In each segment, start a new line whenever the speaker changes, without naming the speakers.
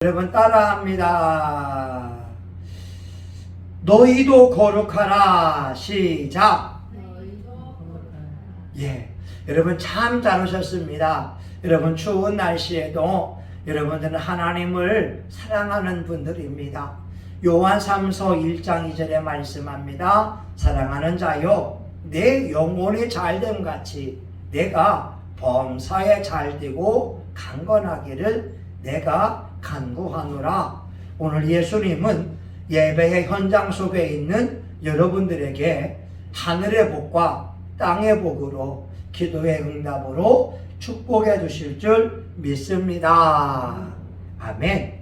여러분 따라합니다. 너희도 거룩하라. 시작. 예, 여러분 참 잘하셨습니다. 여러분 추운 날씨에도 여러분들은 하나님을 사랑하는 분들입니다. 요한 3서 1장 2절에 말씀합니다. 사랑하는 자여, 내 영혼이 잘됨 같이 내가 범사에 잘되고 강건하기를 내가 간구하노라. 오늘 예수님은 예배의 현장 속에 있는 여러분들에게 하늘의 복과 땅의 복으로 기도의 응답으로 축복해 주실 줄 믿습니다. 아멘.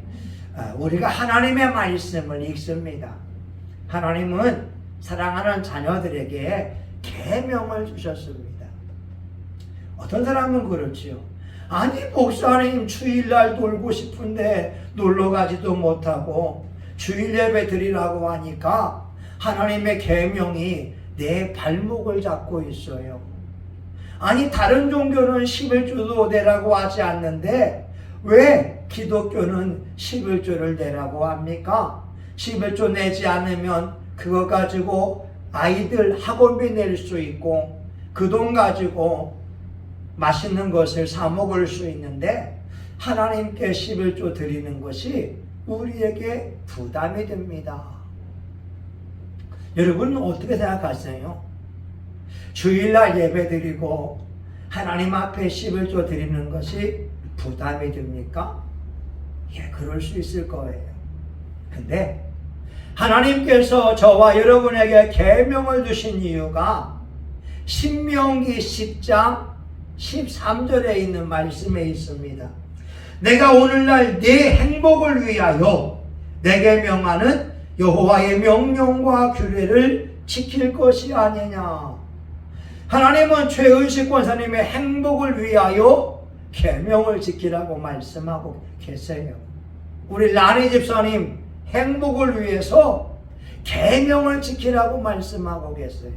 우리가 하나님의 말씀을 읽습니다. 하나님은 사랑하는 자녀들에게 계명을 주셨습니다. 어떤 사람은 그렇지요. 아니 목사님 주일날 놀고 싶은데 놀러 가지도 못하고 주일 예배 드리라고 하니까 하나님의 계명이 내 발목을 잡고 있어요. 아니 다른 종교는 11조도 내라고 하지 않는데 왜 기독교는 11조를 내라고 합니까? 11조 내지 않으면 그거 가지고 아이들 학원비 낼 수 있고 그 돈 가지고 맛있는 것을 사 먹을 수 있는데 하나님께 11조 드리는 것이 우리에게 부담이 됩니다. 여러분은 어떻게 생각하세요? 주일날 예배 드리고 하나님 앞에 11조 드리는 것이 부담이 됩니까? 예, 그럴 수 있을 거예요. 근데 하나님께서 저와 여러분에게 계명을 주신 이유가 신명기 10장 13절에 있는 말씀에 있습니다. 내가 오늘날 네 행복을 위하여 내게 명하는 여호와의 명령과 규례를 지킬 것이 아니냐. 하나님은 최은식 권사님의 행복을 위하여 계명을 지키라고 말씀하고 계세요. 우리 라니 집사님 행복을 위해서 계명을 지키라고 말씀하고 계세요.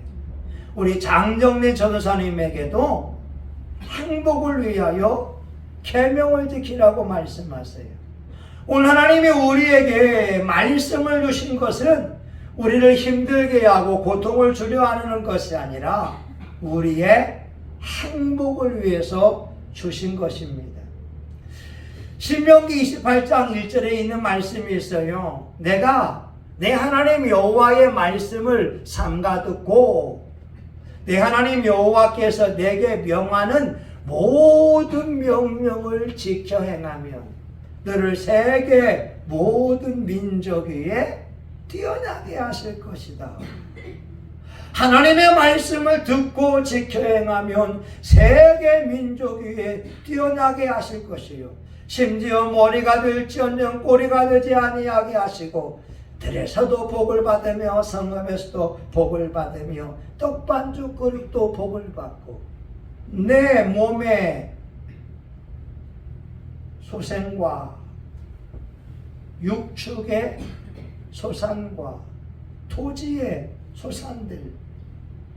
우리 장정린 전도사님에게도 행복을 위하여 계명을 지키라고 말씀하세요. 오늘 하나님이 우리에게 말씀을 주신 것은 우리를 힘들게 하고 고통을 주려 하는 것이 아니라 우리의 행복을 위해서 주신 것입니다. 신명기 28장 1절에 있는 말씀이 있어요. 내가 내 하나님 여호와의 말씀을 삼가 듣고 내 하나님 여호와께서 내게 명하는 모든 명령을 지켜 행하면 너를 세계 모든 민족 위에 뛰어나게 하실 것이다. 하나님의 말씀을 듣고 지켜 행하면 세계 민족 위에 뛰어나게 하실 것이요. 심지어 머리가 될지언정 꼬리가 되지 아니하게 하시고 들에서도 복을 받으며 성읍에서도 복을 받으며 떡반죽 그릇도 복을 받고 내 몸에 소생과 육축의 소산과 토지의 소산들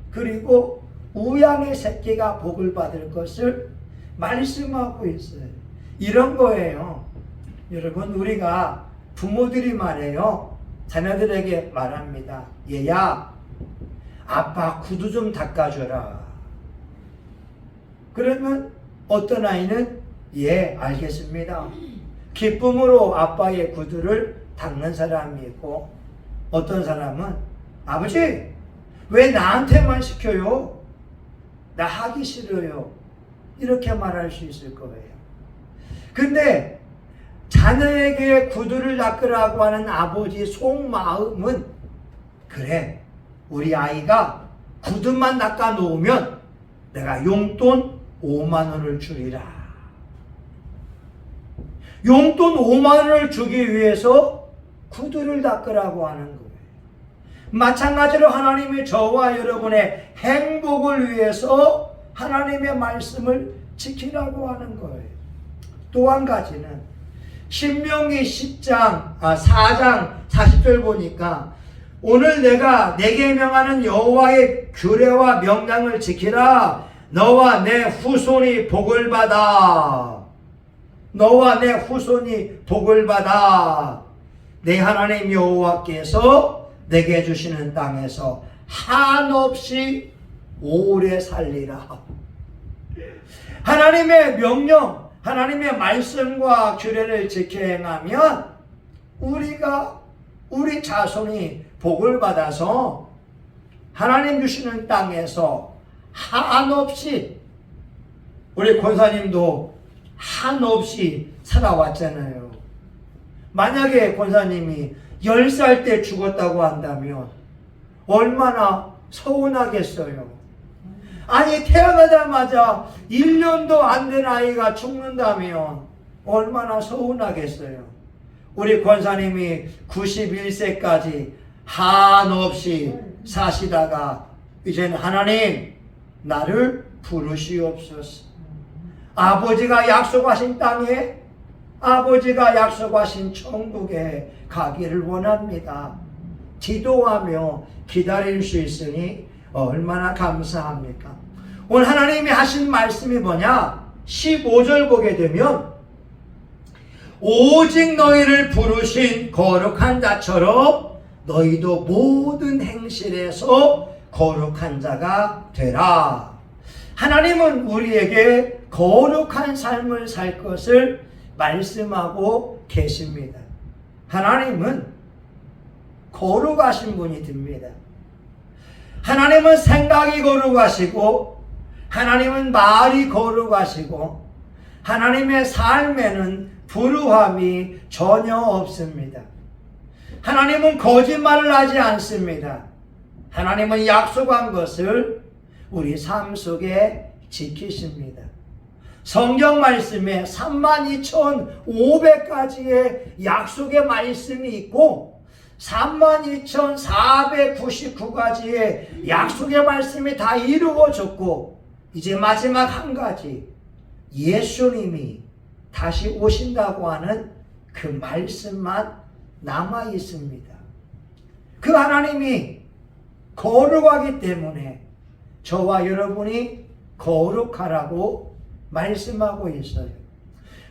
그리고 우양의 새끼가 복을 받을 것을 말씀하고 있어요. 이런 거예요. 여러분 우리가 부모들이 말해요. 자녀들에게 말합니다. 얘야 아빠 구두 좀 닦아줘라. 그러면 어떤 아이는 예 알겠습니다. 기쁨으로 아빠의 구두를 닦는 사람이 있고 어떤 사람은 아버지 왜 나한테만 시켜요? 나 하기 싫어요. 이렇게 말할 수 있을 거예요. 근데 자녀에게 구두를 닦으라고 하는 아버지 속마음은 그래 우리 아이가 구두만 닦아 놓으면 내가 용돈 5만 원을 주리라. 용돈 5만 원을 주기 위해서 구두를 닦으라고 하는 거예요. 마찬가지로 하나님이 저와 여러분의 행복을 위해서 하나님의 말씀을 지키라고 하는 거예요. 또 한 가지는 신명기 4장 40절 보니까 오늘 내가 내게 명하는 여호와의 규례와 명령을 지키라. 너와 내 후손이 복을 받아. 너와 내 후손이 복을 받아 내 하나님 여호와께서 내게 주시는 땅에서 한없이 오래 살리라. 하나님의 명령, 하나님의 말씀과 규례를 지켜 행하면 우리 자손이 복을 받아서 하나님 주시는 땅에서 한없이, 우리 권사님도 한없이 살아왔잖아요. 만약에 권사님이 10살 때 죽었다고 한다면 얼마나 서운하겠어요. 아니, 태어나자마자 1년도 안 된 아이가 죽는다면 얼마나 서운하겠어요. 우리 권사님이 91세까지 한없이 사시다가 이제는 하나님 나를 부르시옵소서. 아버지가 약속하신 땅에, 아버지가 약속하신 천국에 가기를 원합니다. 기도하며 기다릴 수 있으니 얼마나 감사합니까? 오늘 하나님이 하신 말씀이 뭐냐? 15절 보게 되면 오직 너희를 부르신 거룩한 자처럼 너희도 모든 행실에서 거룩한 자가 되라. 하나님은 우리에게 거룩한 삶을 살 것을 말씀하고 계십니다. 하나님은 거룩하신 분이 됩니다. 하나님은 생각이 거룩하시고, 하나님은 말이 거룩하시고, 하나님의 삶에는 불우함이 전혀 없습니다. 하나님은 거짓말을 하지 않습니다. 하나님은 약속한 것을 우리 삶 속에 지키십니다. 성경 말씀에 32,500가지의 약속의 말씀이 있고 32,499가지의 약속의 말씀이 다 이루어졌고, 이제 마지막 한 가지, 예수님이 다시 오신다고 하는 그 말씀만 남아 있습니다. 그 하나님이 거룩하기 때문에 저와 여러분이 거룩하라고 말씀하고 있어요.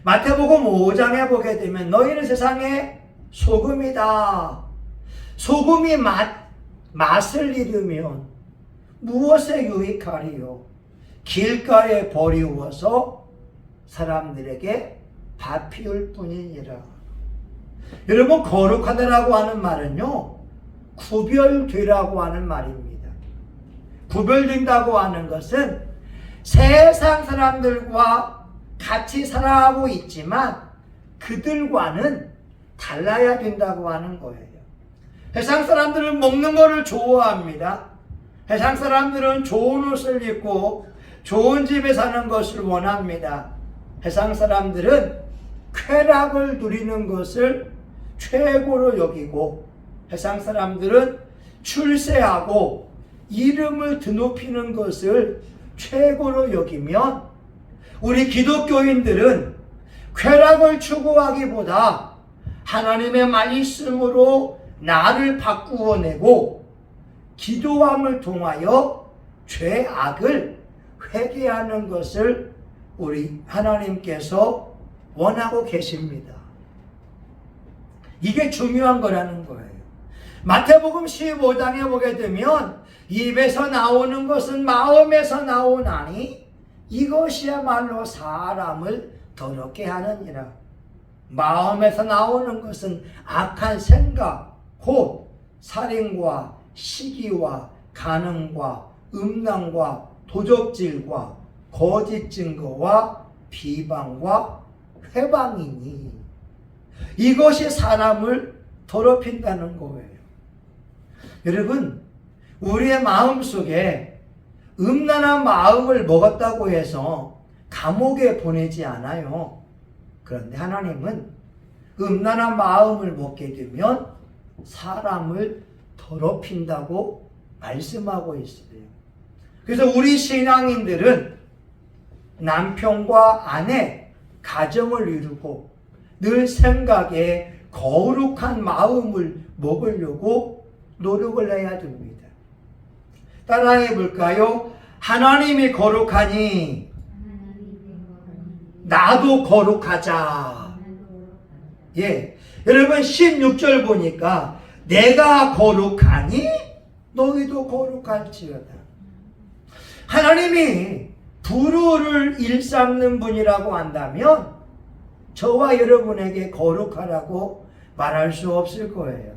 마태복음 5장에 보게 되면 너희는 세상의 소금이다. 소금이 맛을 잃으면 무엇에 유익하리요? 길가에 버리워서 사람들에게 밥 피울 뿐이니라. 여러분, 거룩하다라고 하는 말은요, 구별되라고 하는 말입니다. 구별된다고 하는 것은 세상 사람들과 같이 살아가고 있지만 그들과는 달라야 된다고 하는 거예요. 세상 사람들은 먹는 것을 좋아합니다. 세상 사람들은 좋은 옷을 입고 좋은 집에 사는 것을 원합니다. 세상 사람들은 쾌락을 누리는 것을 최고로 여기고, 세상 사람들은 출세하고 이름을 드높이는 것을 최고로 여기면, 우리 기독교인들은 쾌락을 추구하기보다 하나님의 말씀으로 나를 바꾸어내고 기도함을 통하여 죄악을 회개하는 것을 우리 하나님께서 원하고 계십니다. 이게 중요한 거라는 거예요. 마태복음 15장에 보게 되면 입에서 나오는 것은 마음에서 나오나니 이것이야말로 사람을 더럽게 하느니라. 마음에서 나오는 것은 악한 생각, 곧 살인과 시기와 간음과 음란과 도적질과 거짓 증거와 비방과 회방이니 이것이 사람을 더럽힌다는 거예요. 여러분, 우리의 마음속에 음란한 마음을 먹었다고 해서 감옥에 보내지 않아요. 그런데 하나님은 음란한 마음을 먹게 되면 사람을 더럽힌다고 말씀하고 있어요. 그래서 우리 신앙인들은 남편과 아내, 가정을 이루고 늘 생각에 거룩한 마음을 먹으려고 노력을 해야 됩니다. 따라해 볼까요? 하나님이 거룩하니 나도 거룩하자. 예. 여러분 16절 보니까 내가 거룩하니 너희도 거룩할지어다. 하나님이 불의를 일삼는 분이라고 한다면 저와 여러분에게 거룩하라고 말할 수 없을 거예요.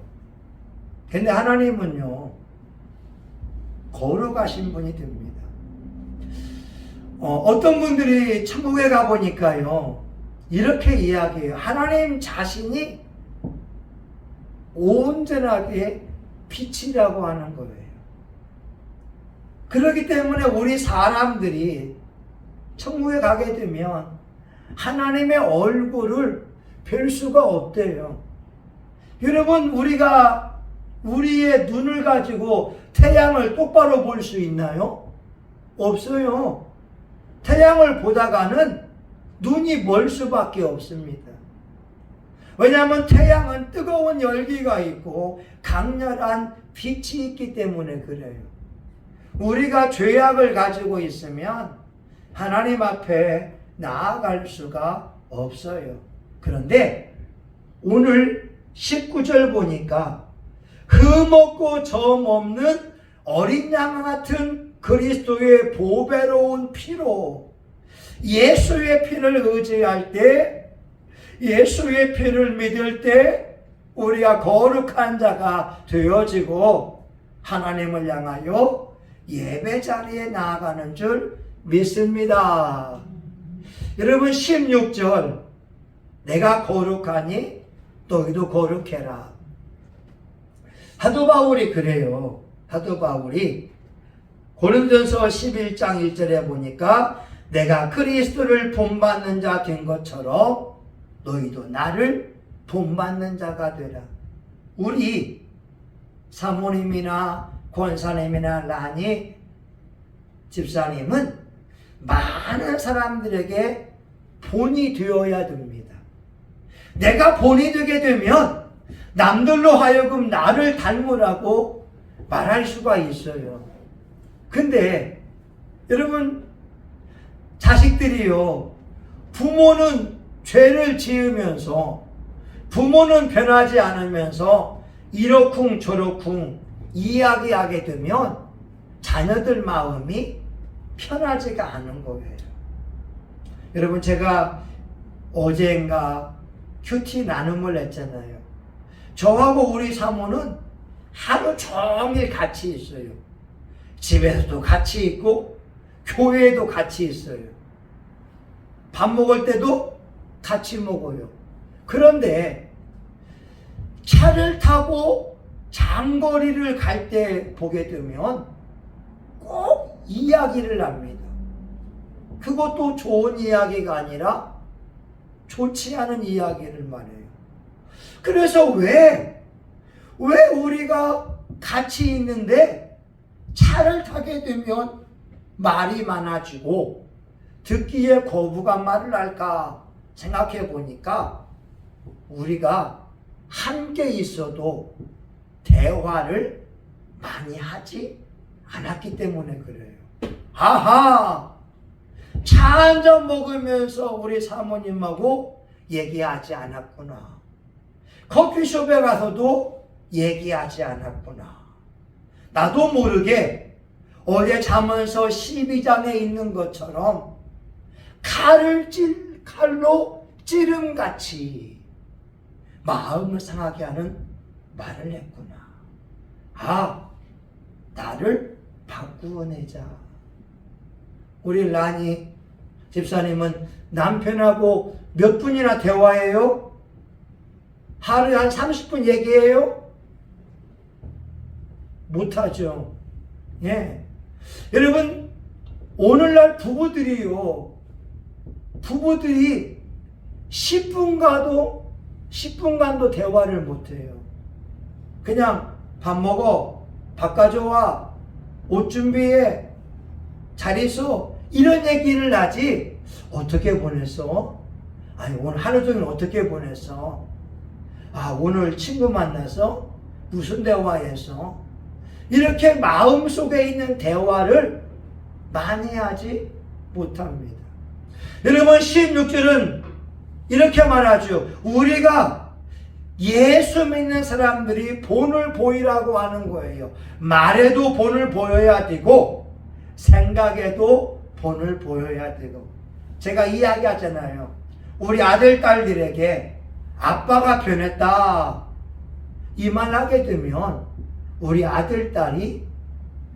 근데 하나님은요, 거룩하신 분이 됩니다. 어떤 분들이 천국에 가보니까요, 이렇게 이야기해요. 하나님 자신이 온전하게 빛이라고 하는 거예요. 그렇기 때문에 우리 사람들이 천국에 가게 되면 하나님의 얼굴을 뵐 수가 없대요. 여러분, 우리가 우리의 눈을 가지고 태양을 똑바로 볼 수 있나요? 없어요. 태양을 보다가는 눈이 멀 수밖에 없습니다. 왜냐하면 태양은 뜨거운 열기가 있고 강렬한 빛이 있기 때문에 그래요. 우리가 죄악을 가지고 있으면 하나님 앞에 나아갈 수가 없어요. 그런데 오늘 19절 보니까 흠없고 점 없는 어린 양 같은 그리스도의 보배로운 피로, 예수의 피를 의지할 때, 예수의 피를 믿을 때 우리가 거룩한 자가 되어지고 하나님을 향하여 예배 자리에 나아가는 줄 믿습니다. 여러분 16절 내가 거룩하니 너희도 거룩해라. 사도 바울이 그래요. 사도 바울이 고린도전서 11장 1절에 보니까 내가 그리스도를 본받는 자 된 것처럼 너희도 나를 본받는 자가 되라. 우리 사모님이나 권사님이나 라니 집사님은 많은 사람들에게 본이 되어야 됩니다. 내가 본이 되게 되면 남들로 하여금 나를 닮으라고 말할 수가 있어요. 근데 여러분, 자식들이요, 부모는 죄를 지으면서 부모는 변하지 않으면서 이러쿵 저러쿵 이야기하게 되면 자녀들 마음이 편하지가 않은 거예요. 여러분, 제가 어제인가 큐티 나눔을 했잖아요. 저하고 우리 사모는 하루 종일 같이 있어요. 집에서도 같이 있고 교회에도 같이 있어요. 밥 먹을 때도 같이 먹어요. 그런데 차를 타고 장거리를 갈 때 보게 되면 꼭 이야기를 합니다. 그것도 좋은 이야기가 아니라 좋지 않은 이야기를 말해요. 그래서 왜 우리가 같이 있는데 차를 타게 되면 말이 많아지고 듣기에 거부감 말을 할까 생각해 보니까 우리가 함께 있어도 대화를 많이 하지 않았기 때문에 그래요. 아하! 차 한 잔 먹으면서 우리 사모님하고 얘기하지 않았구나. 커피숍에 가서도 얘기하지 않았구나. 나도 모르게 어제 자면서 12장에 있는 것처럼 칼로 찌름같이 마음을 상하게 하는 말을 했구나. 아, 나를 바꾸어내자. 우리 라니 집사님은 남편하고 몇 분이나 대화해요? 하루에 한 30분 얘기해요? 못하죠. 예. 여러분, 오늘날 부부들이 10분간도 대화를 못해요. 그냥 밥 먹어, 밥 가져와, 옷 준비해, 잘 있어, 이런 얘기를 하지. 어떻게 보냈어? 아니, 오늘 하루 종일 어떻게 보냈어? 아, 오늘 친구 만나서 무슨 대화했어? 이렇게 마음속에 있는 대화를 많이 하지 못합니다. 여러분 16절은 이렇게 말하죠. 우리가 예수 믿는 사람들이 본을 보이라고 하는 거예요. 말에도 본을 보여야 되고 생각에도 본을 보여야 되고. 제가 이야기하잖아요. 우리 아들 딸들에게 아빠가 변했다 이 말 하게 되면 우리 아들 딸이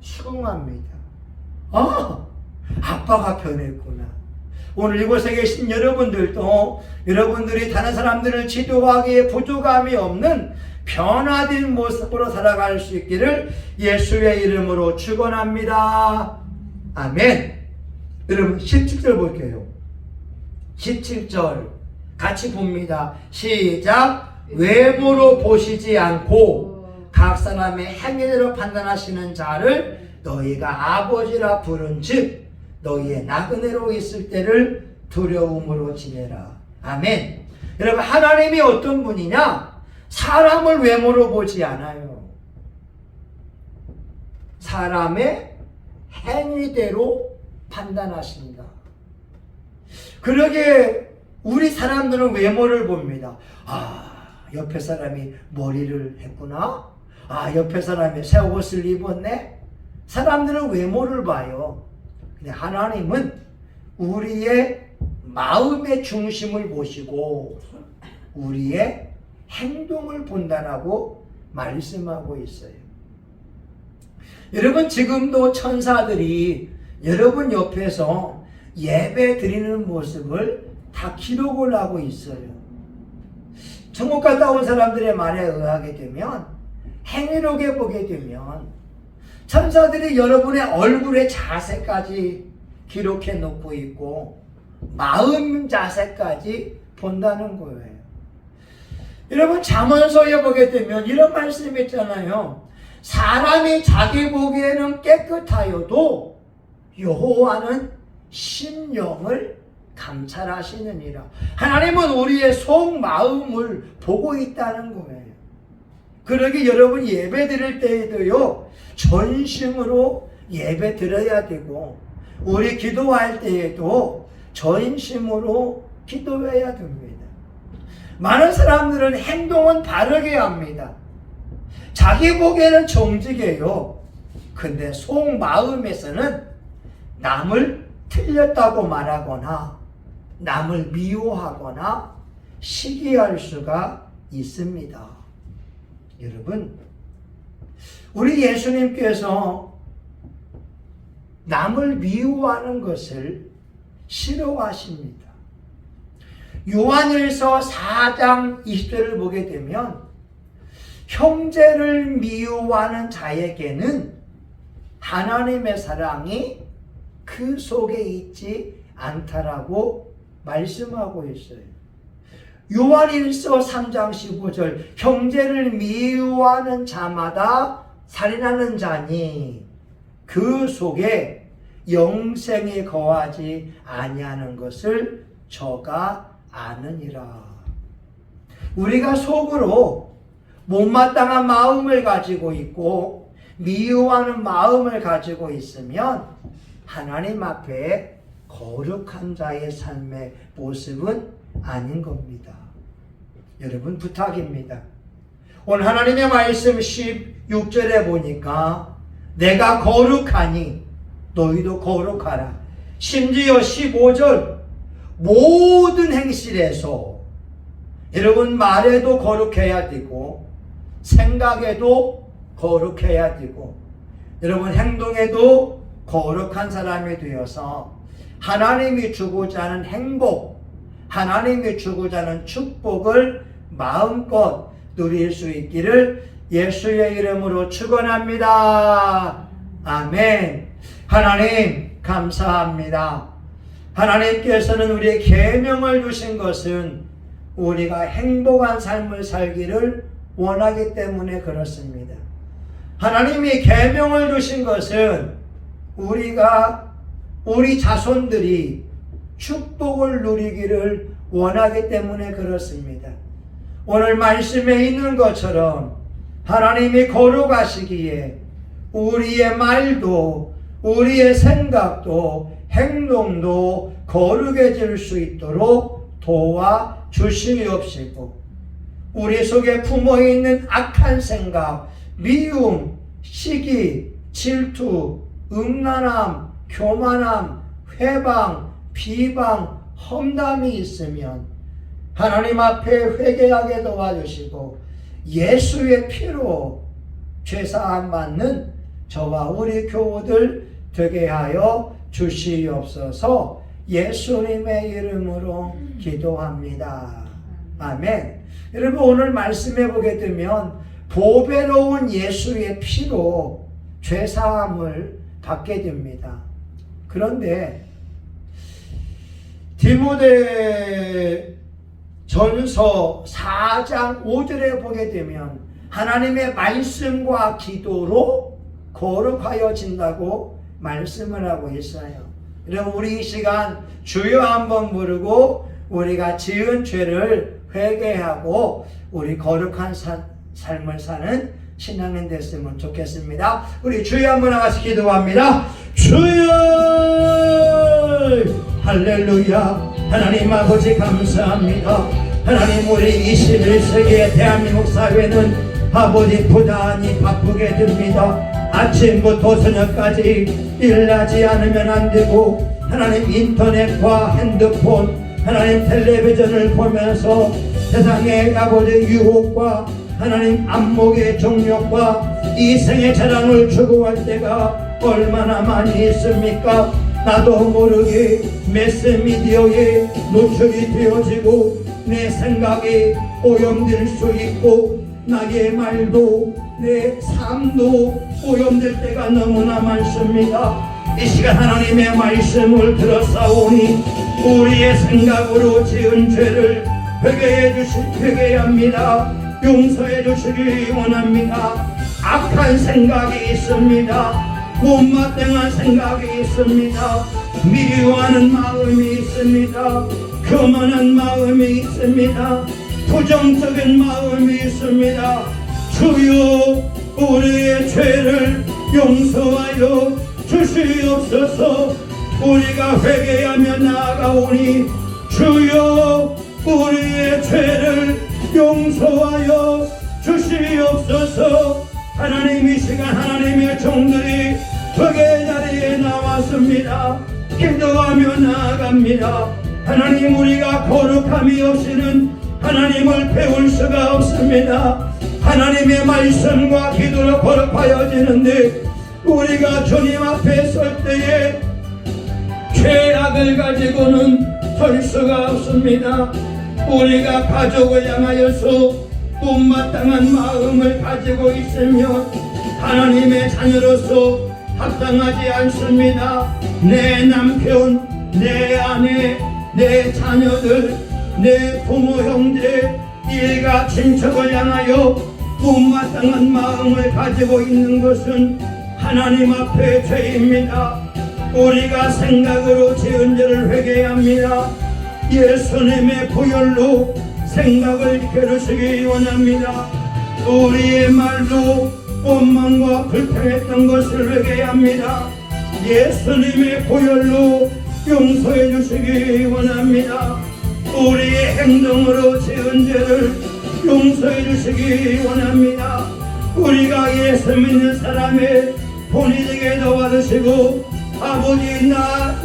수긍합니다. 아빠가 변했구나. 오늘 이곳에 계신 여러분들도 여러분들이 다른 사람들을 지도하기에 부족함이 없는 변화된 모습으로 살아갈 수 있기를 예수의 이름으로 축원합니다. 아멘. 여러분 17절 볼게요. 17절 같이 봅니다. 시작. 외모로 보시지 않고 각 사람의 행위대로 판단하시는 자를 너희가 아버지라 부른즉 너희의 나그네로 있을 때를 두려움으로 지내라. 아멘. 여러분 하나님이 어떤 분이냐? 사람을 외모로 보지 않아요. 사람의 행위대로 판단하신다. 그러게 우리 사람들은 외모를 봅니다. 옆에 사람이 머리를 했구나. 옆에 사람이 새 옷을 입었네. 사람들은 외모를 봐요. 근데 하나님은 우리의 마음의 중심을 보시고 우리의 행동을 본다라고 말씀하고 있어요. 여러분 지금도 천사들이 여러분 옆에서 예배 드리는 모습을 다 기록을 하고 있어요. 천국 갔다 온 사람들의 말에 의하게 되면 행위록에 보게 되면 천사들이 여러분의 얼굴의 자세까지 기록해 놓고 있고 마음 자세까지 본다는 거예요. 여러분 잠언서에 보게 되면 이런 말씀이 있잖아요. 사람이 자기 보기에는 깨끗하여도 여호와는 심령을 감찰하시느니라. 하나님은 우리의 속마음을 보고 있다는 거예요. 그러기 여러분 예배 드릴 때에도요 전심으로 예배 드려야 되고 우리 기도할 때에도 전심으로 기도해야 됩니다. 많은 사람들은 행동은 바르게 합니다. 자기 보기에는 정직해요. 근데 속마음에서는 남을 틀렸다고 말하거나 남을 미워하거나 시기할 수가 있습니다. 여러분 우리 예수님께서 남을 미워하는 것을 싫어하십니다. 요한일서 4장 20절을 보게 되면 형제를 미워하는 자에게는 하나님의 사랑이 그 속에 있지 않다라고 말씀하고 있어요. 요한일서 3장 15절 형제를 미워하는 자마다 살인하는 자니 그 속에 영생이 거하지 아니하는 것을 저가 아느니라. 우리가 속으로 못마땅한 마음을 가지고 있고 미워하는 마음을 가지고 있으면 하나님 앞에 거룩한 자의 삶의 모습은 아닌 겁니다. 여러분 부탁입니다. 오늘 하나님의 말씀 16절에 보니까 내가 거룩하니 너희도 거룩하라. 심지어 15절 모든 행실에서 여러분 말에도 거룩해야 되고 생각에도 거룩해야 되고 여러분 행동에도 거룩한 사람이 되어서 하나님이 주고자 하는 행복, 하나님이 주고자 하는 축복을 마음껏 누릴 수 있기를 예수의 이름으로 축원합니다. 아멘. 하나님 감사합니다. 하나님께서는 우리의 계명을 주신 것은 우리가 행복한 삶을 살기를 원하기 때문에 그렇습니다. 하나님이 계명을 주신 것은 우리가 우리 자손들이 축복을 누리기를 원하기 때문에 그렇습니다. 오늘 말씀에 있는 것처럼 하나님이 거룩하시기에 우리의 말도 우리의 생각도 행동도 거룩해질 수 있도록 도와주시옵시고, 우리 속에 품어있는 악한 생각, 미움, 시기, 질투, 음란함, 교만함, 회방, 비방, 험담이 있으면 하나님 앞에 회개하게 도와주시고 예수의 피로 죄사함 받는 저와 우리 교우들 되게 하여 주시옵소서. 예수님의 이름으로 기도합니다. 아멘. 여러분, 오늘 말씀해 보게 되면 보배로운 예수의 피로 죄사함을 받게 됩니다. 그런데 디모데 전서 4장 5절에 보게 되면 하나님의 말씀과 기도로 거룩하여진다고 말씀을 하고 있어요. 여러분, 우리 이 시간 주여 한번 부르고 우리가 지은 죄를 회개하고 우리 거룩한 삶을 사는 신앙인 됐으면 좋겠습니다. 우리 주여 한번 나가서 기도합니다. 주여, 할렐루야. 하나님 아버지 감사합니다. 하나님, 우리 21세기의 대한민국 사회는 아버지 부단히 바쁘게 됩니다. 아침부터 저녁까지 일하지 않으면 안 되고, 하나님 인터넷과 핸드폰, 하나님 텔레비전을 보면서 세상의 아버지 유혹과 하나님 안목의 정욕과 이생의 자랑을 추구할 때가 얼마나 많이 있습니까? 나도 모르게 매스미디어에 노출이 되어지고 내 생각이 오염될 수 있고 나의 말도 내 삶도 오염될 때가 너무나 많습니다. 이 시간 하나님의 말씀을 들었사오니 우리의 생각으로 지은 죄를 회개해야 합니다. 용서해 주시기 원합니다. 악한 생각이 있습니다. 못마땅한 생각이 있습니다. 미워하는 마음이 있습니다. 교만한 마음이 있습니다. 부정적인 마음이 있습니다. 주여, 우리의 죄를 용서하여 주시옵소서. 우리가 회개하며 나아가오니 주여, 우리의 죄를 용서하여 주시옵소서. 하나님, 이 시간 하나님의 종들이 회개 자리에 나왔습니다. 기도하며 나아갑니다. 하나님, 우리가 거룩함이 없이는 하나님을 배울 수가 없습니다. 하나님의 말씀과 기도로 거룩하여지는데 우리가 주님 앞에 설 때에 죄악을 가지고는 설 수가 없습니다. 우리가 가족을 향하여서 못마땅한 마음을 가지고 있으면 하나님의 자녀로서 합당하지 않습니다. 내 남편, 내 아내, 내 자녀들, 내 부모, 형제, 일가, 친척을 향하여 못마땅한 마음을 가지고 있는 것은 하나님 앞에 죄입니다. 우리가 생각으로 지은 죄를 회개합니다. 예수님의 보혈로 생각을 겨루시기 원합니다. 우리의 말로 원망과 불평했던 것을 회개합니다. 예수님의 보혈로 용서해 주시기 원합니다. 우리의 행동으로 지은 죄를 용서해 주시기 원합니다. 우리가 예수 믿는 사람의 본이 되게 도와주시고 아버지,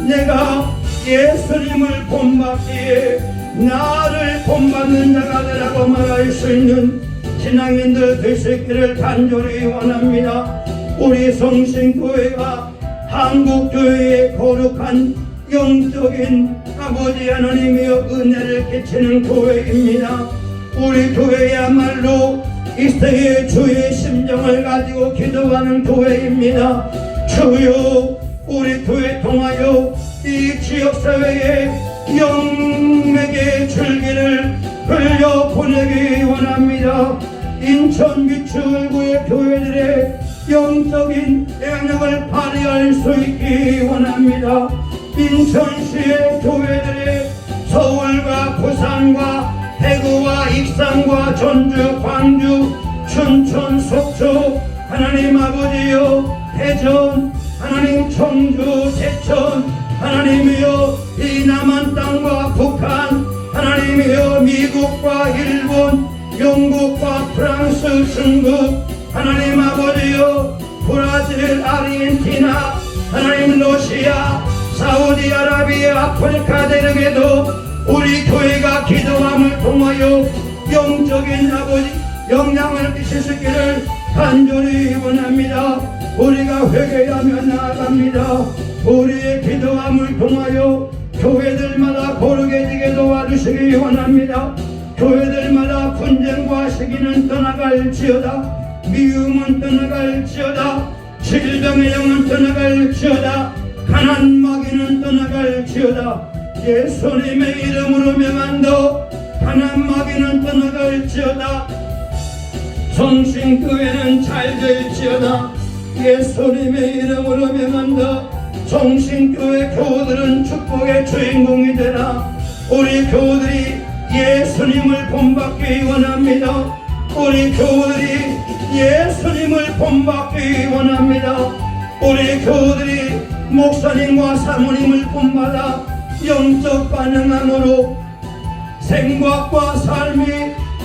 내가 예수님을 본받기에 나를 본받는 자가 되라고 말할 수 있는 신앙인들 되시기를 간절히 원합니다. 우리 성신교회가 한국교회의 거룩한 영적인 아버지 하나님이여 은혜를 끼치는 교회입니다. 우리 교회야말로 이 세계 주의 심정을 가지고 기도하는 교회입니다. 주여, 우리 교회 통하여 이 지역사회에 영맥의 줄기를 흘려보내기 원합니다. 인천 미추홀구의 교회들의 영적인 영향을 발휘할 수 있기 원합니다. 인천시의 교회들의 서울과 부산과 대구와 익산과 전주, 광주, 춘천, 속초, 하나님 아버지여 대전, 하나님 청주, 대천, 하나님이여 이 남한 땅과 북한 하나님이여 미국과 일본 영국과 프랑스 중국 하나님 아버지여 브라질 아르헨티나 하나님 러시아 사우디아라비아 아프리카 대륙에도 우리 교회가 기도함을 통하여 영적인 아버지 영향을 끼칠 수 있기를 간절히 원합니다. 우리가 회개하며 나아갑니다. 우리의 기도함을 통하여 교회들마다 거룩해지게 도와주시기 원합니다. 교회들마다 분쟁과 시기는 떠나갈지어다. 미움은 떠나갈지어다. 질병의 영은 떠나갈지어다. 가난 마귀는 떠나갈지어다. 예수님의 이름으로 명한다. 가난 마귀는 떠나갈지어다. 성신교회는 잘 될지어다. 예수님의 이름으로 명한다. 성신교회 교우들은 축복의 주인공이 되라. 우리 교우들이 예수님을 본받기 원합니다. 우리 교우들이 예수님을 본받기 원합니다. 우리 교우들이 목사님과 사모님을 본받아 영적 반응함으로 생각과 삶이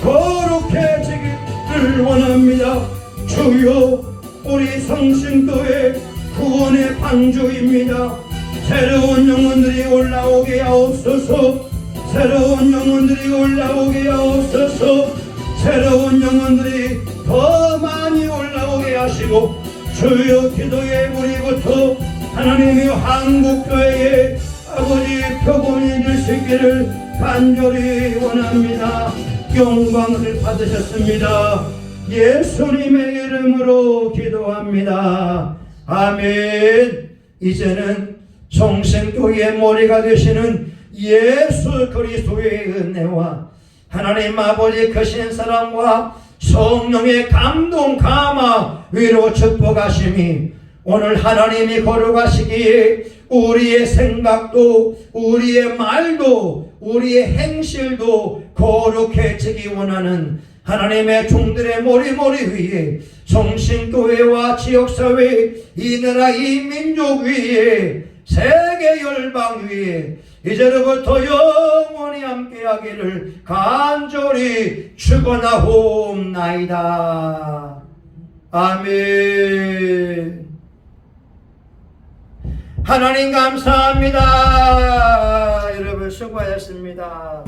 거룩해지기를 원합니다. 주여 우리 성신교회 구원의 방주입니다. 새로운 영혼들이 올라오게 하옵소서. 새로운 영혼들이 올라오게 하옵소서. 새로운 영혼들이 더 많이 올라오게 하시고 주여 기도의 우리부터 하나님의 한국교회의 아버지 표본이 될 수 있기를 간절히 원합니다. 영광을 받으셨습니다. 예수님의 이름으로 기도합니다. 아멘. 이제는 성생교회의 머리가 되시는 예수 그리스도의 은혜와 하나님 아버지 크신 사랑과 성령의 감동 감화 위로 축복하심이 오늘 하나님이 거룩하시기에 우리의 생각도 우리의 말도 우리의 행실도 거룩해지기 원하는 하나님의 종들의 머리 위에 성신교회와 지역사회 이 나라 이 민족 위에 세계 열방 위에 이제로부터 영원히 함께하기를 간절히 축원하옵나이다. 아멘. 하나님 감사합니다. 여러분 수고하셨습니다.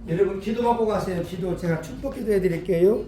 여러분 기도하고 가세요. 기도 제가 축복 기도해 드릴게요.